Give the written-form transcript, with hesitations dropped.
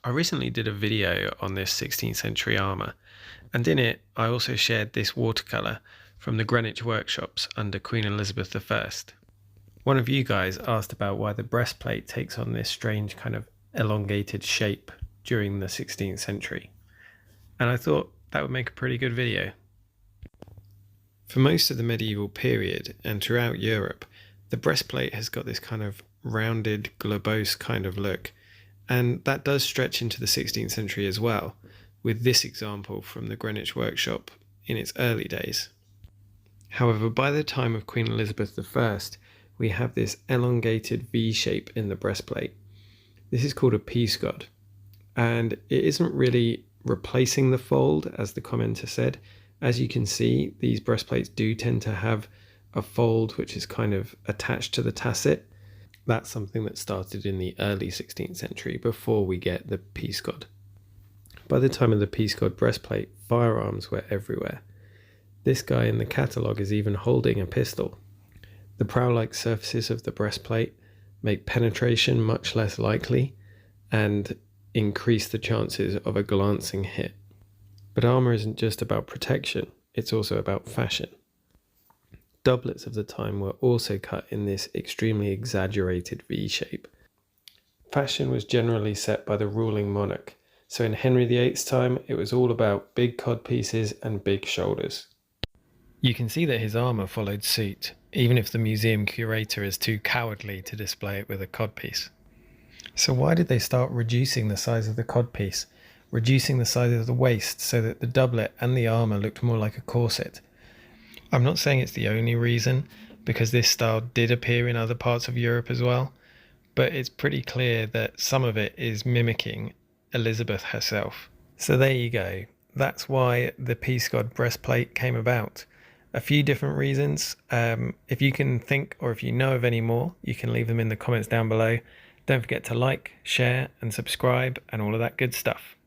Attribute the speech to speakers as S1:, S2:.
S1: I recently did a video on this 16th century armour, and in it I also shared this watercolour from the Greenwich workshops under Queen Elizabeth I. One of you guys asked about why the breastplate takes on this strange kind of elongated shape during the 16th century, and I thought that would make a pretty good video. For most of the medieval period and throughout Europe, the breastplate has got this kind of rounded, globose kind of look, and that does stretch into the 16th century as well, with this example from the Greenwich workshop in its early days. However, by the time of Queen Elizabeth I, we have this elongated V shape in the breastplate. This is called a peascod, and it isn't really replacing the fold, as the commenter said. As you can see, these breastplates do tend to have a fold which is kind of attached to the tasset. That's something that started in the early 16th century before we get the peascod. By the time of the peascod breastplate, firearms were everywhere. This guy in the catalogue is even holding a pistol. The prow-like surfaces of the breastplate make penetration much less likely and increase the chances of a glancing hit. But armour isn't just about protection, it's also about fashion. Doublets of the time were also cut in this extremely exaggerated V shape. Fashion was generally set by the ruling monarch, so in Henry VIII's time it was all about big codpieces and big shoulders. You can see that his armour followed suit, even if the museum curator is too cowardly to display it with a codpiece. So why did they start reducing the size of the codpiece, reducing the size of the waist so that the doublet and the armour looked more like a corset? I'm not saying it's the only reason, because this style did appear in other parts of Europe as well, but it's pretty clear that some of it is mimicking Elizabeth herself. So there you go. That's why the peascod breastplate came about. A few different reasons. If you can think, or if you know of any more, you can leave them in the comments down below. Don't forget to like, share and subscribe and all of that good stuff.